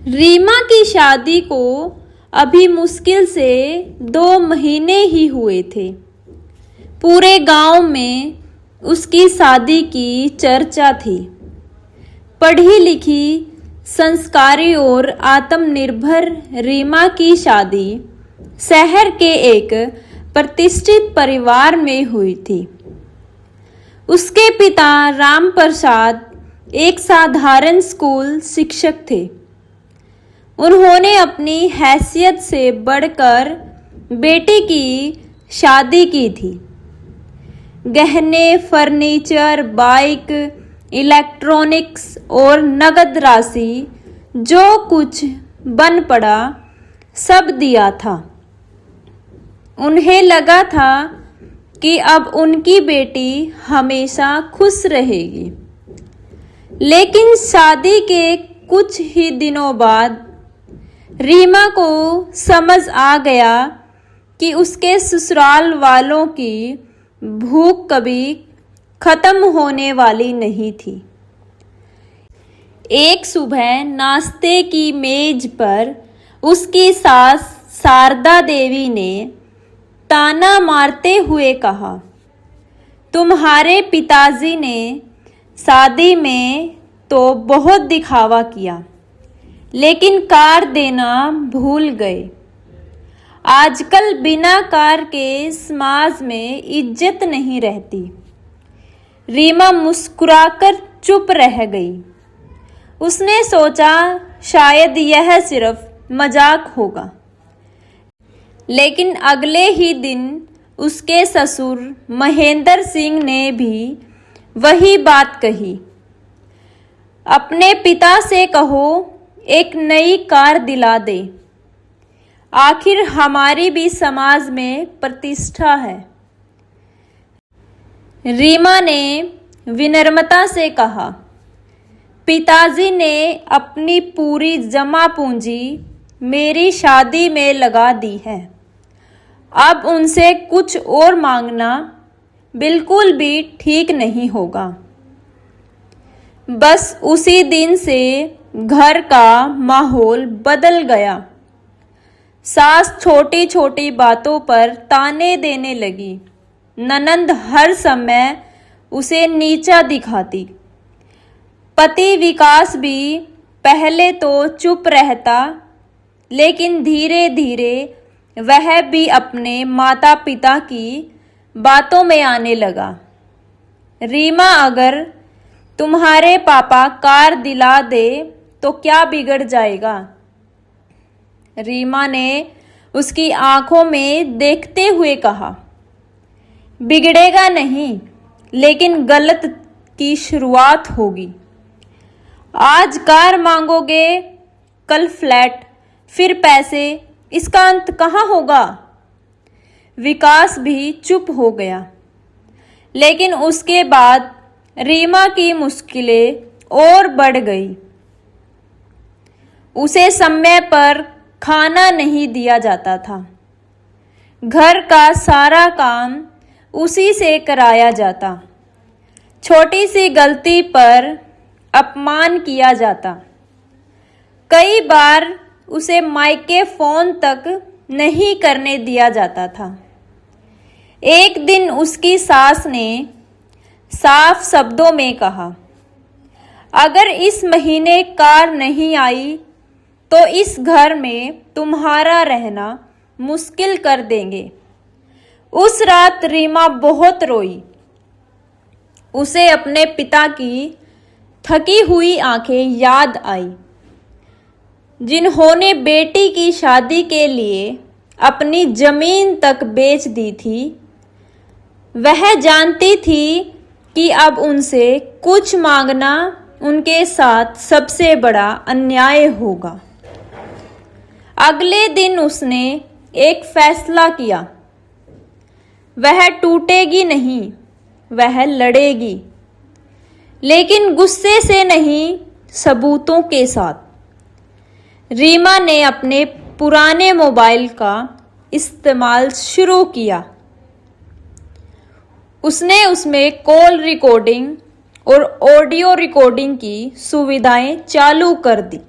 रीमा की शादी को अभी मुश्किल से 2 महीने ही हुए थे। पूरे गांव में उसकी शादी की चर्चा थी। पढ़ी लिखी, संस्कारी और आत्मनिर्भर रीमा की शादी शहर के एक प्रतिष्ठित परिवार में हुई थी। उसके पिता राम प्रसाद एक साधारण स्कूल शिक्षक थे। उन्होंने अपनी हैसियत से बढ़कर बेटी की शादी की थी। गहने, फर्नीचर, बाइक, इलेक्ट्रॉनिक्स और नगद राशि जो कुछ बन पड़ा सब दिया था। उन्हें लगा था कि अब उनकी बेटी हमेशा खुश रहेगी। लेकिन शादी के कुछ ही दिनों बाद रीमा को समझ आ गया कि उसके ससुराल वालों की भूख कभी खत्म होने वाली नहीं थी। एक सुबह नाश्ते की मेज पर उसकी सास शारदा देवी ने ताना मारते हुए कहा, तुम्हारे पिताजी ने शादी में तो बहुत दिखावा किया, लेकिन कार देना भूल गए। आजकल बिना कार के समाज में इज्जत नहीं रहती। रीमा मुस्कुराकर चुप रह गई। उसने सोचा शायद यह सिर्फ मजाक होगा। लेकिन अगले ही दिन उसके ससुर महेंद्र सिंह ने भी वही बात कही। अपने पिता से कहो एक नई कार दिला दे। आखिर हमारी भी समाज में प्रतिष्ठा है। रीमा ने विनम्रता से कहा, पिताजी ने अपनी पूरी जमा पूंजी मेरी शादी में लगा दी है। अब उनसे कुछ और मांगना बिल्कुल भी ठीक नहीं होगा। बस उसी दिन से घर का माहौल बदल गया। सास छोटी छोटी बातों पर ताने देने लगी। ननंद हर समय उसे नीचा दिखाती। पति विकास भी पहले तो चुप रहता, लेकिन धीरे धीरे वह भी अपने माता पिता की बातों में आने लगा। रीमा, अगर तुम्हारे पापा कार दिला दे तो क्या बिगड़ जाएगा? रीमा ने उसकी आंखों में देखते हुए कहा, बिगड़ेगा नहीं, लेकिन गलत की शुरुआत होगी। आज कार मांगोगे, कल फ्लैट, फिर पैसे, इसका अंत कहाँ होगा? विकास भी चुप हो गया। लेकिन उसके बाद रीमा की मुश्किलें और बढ़ गई। उसे समय पर खाना नहीं दिया जाता था। घर का सारा काम उसी से कराया जाता। छोटी सी गलती पर अपमान किया जाता। कई बार उसे मायके फोन तक नहीं करने दिया जाता था। एक दिन उसकी सास ने साफ शब्दों में कहा, अगर इस महीने कार नहीं आई तो इस घर में तुम्हारा रहना मुश्किल कर देंगे। उस रात रीमा बहुत रोई। उसे अपने पिता की थकी हुई आंखें याद आई, जिन्होंने बेटी की शादी के लिए अपनी जमीन तक बेच दी थी। वह जानती थी कि अब उनसे कुछ मांगना उनके साथ सबसे बड़ा अन्याय होगा। अगले दिन उसने एक फैसला किया। वह टूटेगी नहीं, वह लड़ेगी, लेकिन गुस्से से नहीं, सबूतों के साथ। रीमा ने अपने पुराने मोबाइल का इस्तेमाल शुरू किया। उसने उसमें कॉल रिकॉर्डिंग और ऑडियो रिकॉर्डिंग की सुविधाएं चालू कर दी।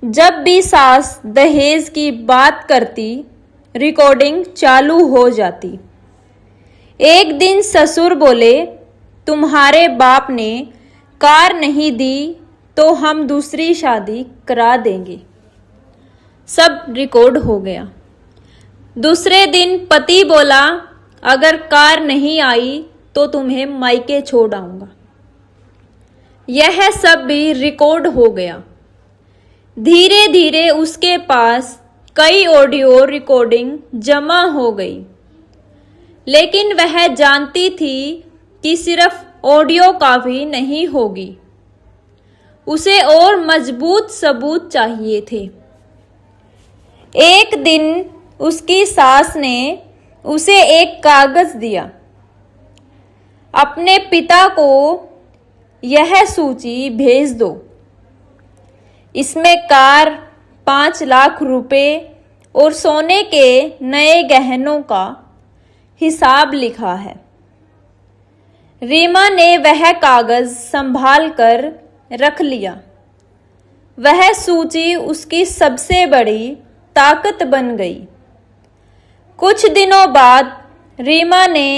जब भी सास दहेज की बात करती, रिकॉर्डिंग चालू हो जाती। एक दिन ससुर बोले, तुम्हारे बाप ने कार नहीं दी तो हम दूसरी शादी करा देंगे। सब रिकॉर्ड हो गया। दूसरे दिन पति बोला, अगर कार नहीं आई तो तुम्हें मायके छोड़ आऊंगा। यह सब भी रिकॉर्ड हो गया। धीरे धीरे उसके पास कई ऑडियो रिकॉर्डिंग जमा हो गई, लेकिन वह जानती थी कि सिर्फ ऑडियो काफी नहीं होगी, उसे और मजबूत सबूत चाहिए थे। एक दिन उसकी सास ने उसे एक कागज दिया। अपने पिता को यह सूची भेज दो, इसमें कार, 5 लाख रुपए और सोने के नए गहनों का हिसाब लिखा है। रीमा ने वह कागज संभाल कर रख लिया। वह सूची उसकी सबसे बड़ी ताकत बन गई। कुछ दिनों बाद रीमा ने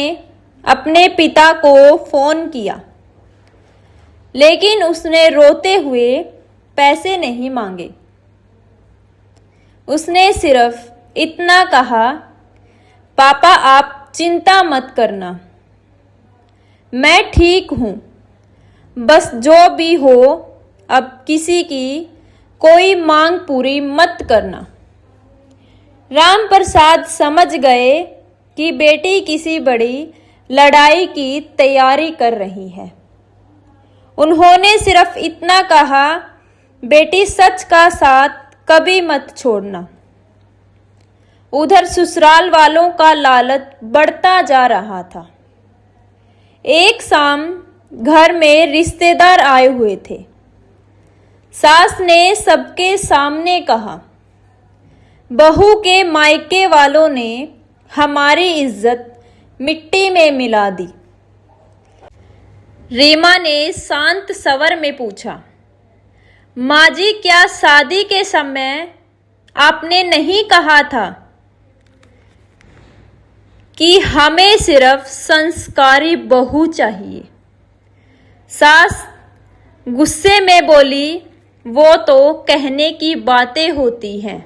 अपने पिता को फोन किया, लेकिन उसने रोते हुए पैसे नहीं मांगे। उसने सिर्फ इतना कहा, पापा आप चिंता मत करना, मैं ठीक हूं, बस जो भी हो अब किसी की कोई मांग पूरी मत करना। राम प्रसाद समझ गए कि बेटी किसी बड़ी लड़ाई की तैयारी कर रही है। उन्होंने सिर्फ इतना कहा, बेटी सच का साथ कभी मत छोड़ना। उधर ससुराल वालों का लालच बढ़ता जा रहा था। एक शाम घर में रिश्तेदार आए हुए थे। सास ने सबके सामने कहा, बहू के मायके वालों ने हमारी इज्जत मिट्टी में मिला दी। रीमा ने शांत स्वर में पूछा, माँ जी क्या शादी के समय आपने नहीं कहा था कि हमें सिर्फ संस्कारी बहू चाहिए? सास गुस्से में बोली, वो तो कहने की बातें होती हैं।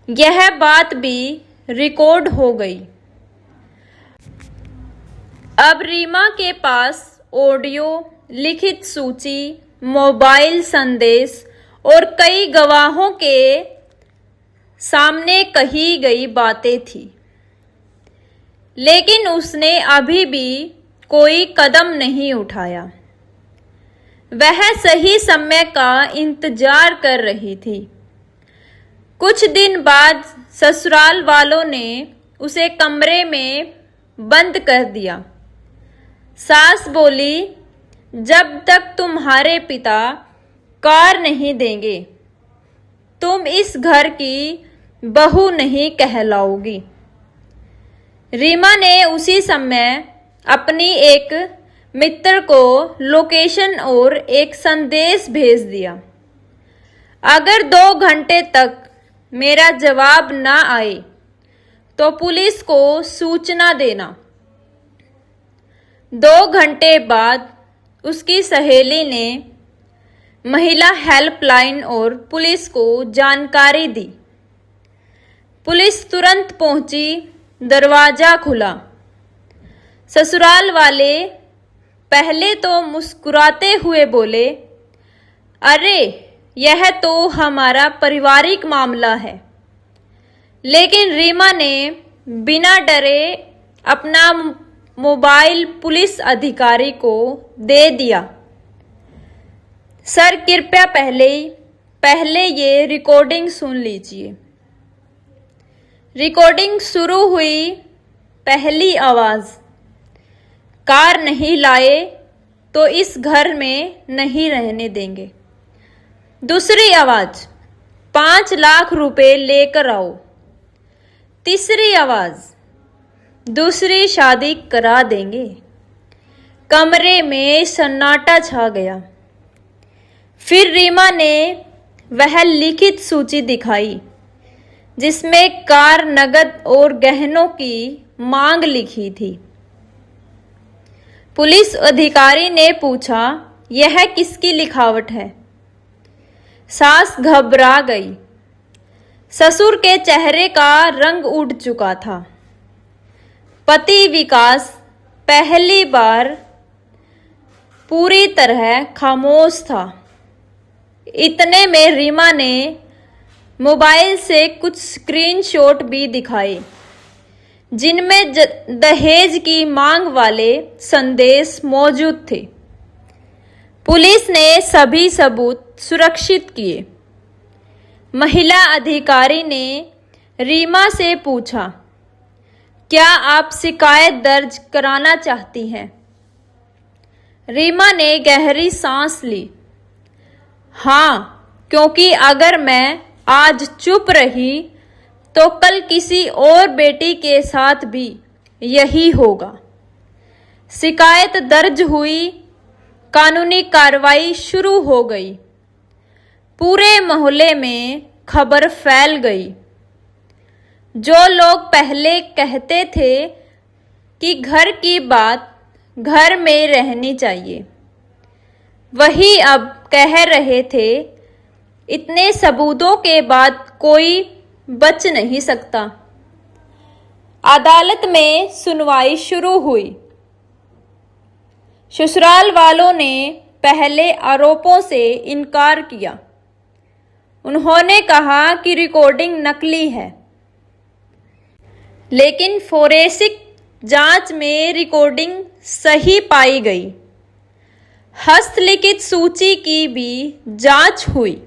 यह बात भी रिकॉर्ड हो गई। अब रीमा के पास ऑडियो, लिखित सूची, मोबाइल संदेश और कई गवाहों के सामने कही गई बातें थी, लेकिन उसने अभी भी कोई कदम नहीं उठाया। वह सही समय का इंतजार कर रही थी। कुछ दिन बाद ससुराल वालों ने उसे कमरे में बंद कर दिया। सास बोली, जब तक तुम्हारे पिता कार नहीं देंगे, तुम इस घर की बहू नहीं कहलाओगी। रीमा ने उसी समय अपनी एक मित्र को लोकेशन और एक संदेश भेज दिया, अगर 2 घंटे तक मेरा जवाब ना आए तो पुलिस को सूचना देना। 2 घंटे बाद उसकी सहेली ने महिला हेल्पलाइन और पुलिस को जानकारी दी। पुलिस तुरंत पहुंची, दरवाजा खुला। ससुराल वाले पहले तो मुस्कुराते हुए बोले, अरे यह तो हमारा पारिवारिक मामला है। लेकिन रीमा ने बिना डरे अपना मोबाइल पुलिस अधिकारी को दे दिया। सर कृपया पहले ये रिकॉर्डिंग सुन लीजिए। रिकॉर्डिंग शुरू हुई। पहली आवाज़, कार नहीं लाए तो इस घर में नहीं रहने देंगे। दूसरी आवाज़, 5 लाख रुपए लेकर आओ। तीसरी आवाज़, दूसरी शादी करा देंगे। कमरे में सन्नाटा छा गया। फिर रीमा ने वह लिखित सूची दिखाई जिसमें कार, नकद और गहनों की मांग लिखी थी। पुलिस अधिकारी ने पूछा, यह किसकी लिखावट है? सास घबरा गई। ससुर के चेहरे का रंग उड़ चुका था। पति विकास पहली बार पूरी तरह खामोश था। इतने में रीमा ने मोबाइल से कुछ स्क्रीनशॉट भी दिखाए जिनमें दहेज की मांग वाले संदेश मौजूद थे। पुलिस ने सभी सबूत सुरक्षित किए। महिला अधिकारी ने रीमा से पूछा, क्या आप शिकायत दर्ज कराना चाहती हैं? रीमा ने गहरी सांस ली। हाँ, क्योंकि अगर मैं आज चुप रही तो कल किसी और बेटी के साथ भी यही होगा। शिकायत दर्ज हुई, कानूनी कार्रवाई शुरू हो गई। पूरे मोहल्ले में खबर फैल गई। जो लोग पहले कहते थे कि घर की बात घर में रहनी चाहिए, वही अब कह रहे थे, इतने सबूतों के बाद कोई बच नहीं सकता। अदालत में सुनवाई शुरू हुई। ससुराल वालों ने पहले आरोपों से इनकार किया। उन्होंने कहा कि रिकॉर्डिंग नकली है, लेकिन फोरेंसिक जांच में रिकॉर्डिंग सही पाई गई। हस्तलिखित सूची की भी जांच हुई।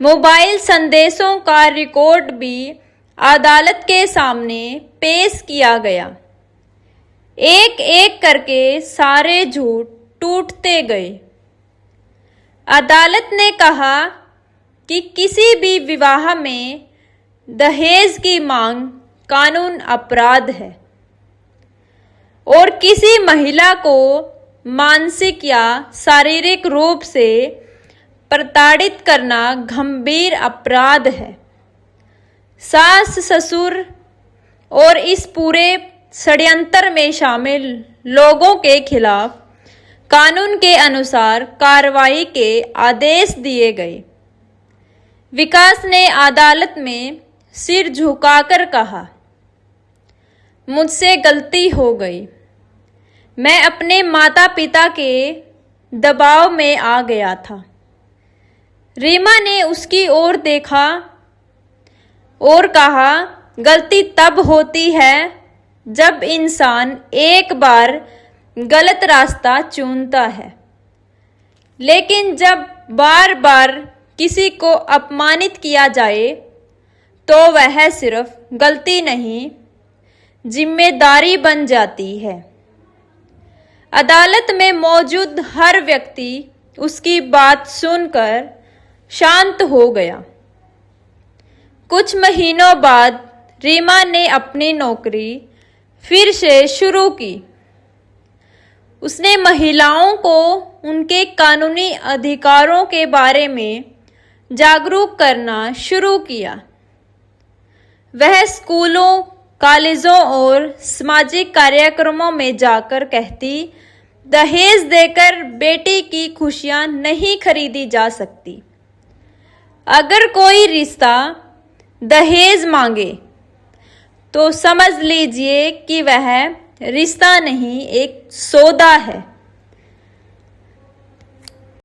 मोबाइल संदेशों का रिकॉर्ड भी अदालत के सामने पेश किया गया। एक एक करके सारे झूठ टूटते गए। अदालत ने कहा कि किसी भी विवाह में दहेज की मांग कानून अपराध है और किसी महिला को मानसिक या शारीरिक रूप से प्रताड़ित करना गंभीर अपराध है। सास, ससुर और इस पूरे षड्यंत्र में शामिल लोगों के खिलाफ कानून के अनुसार कार्रवाई के आदेश दिए गए। विकास ने अदालत में सिर झुकाकर कहा, मुझसे गलती हो गई। मैं अपने माता पिता के दबाव में आ गया था। रीमा ने उसकी ओर देखा और कहा, गलती तब होती है जब इंसान एक बार गलत रास्ता चुनता है, लेकिन जब बार बार किसी को अपमानित किया जाए तो वह सिर्फ गलती नहीं, जिम्मेदारी बन जाती है। अदालत में मौजूद हर व्यक्ति उसकी बात सुनकर शांत हो गया। कुछ महीनों बाद रीमा ने अपनी नौकरी फिर से शुरू की। उसने महिलाओं को उनके कानूनी अधिकारों के बारे में जागरूक करना शुरू किया। वह स्कूलों, कॉलेजों और सामाजिक कार्यक्रमों में जाकर कहती, दहेज देकर बेटी की खुशियां नहीं खरीदी जा सकती। अगर कोई रिश्ता दहेज मांगे तो समझ लीजिए कि वह रिश्ता नहीं, एक सौदा है।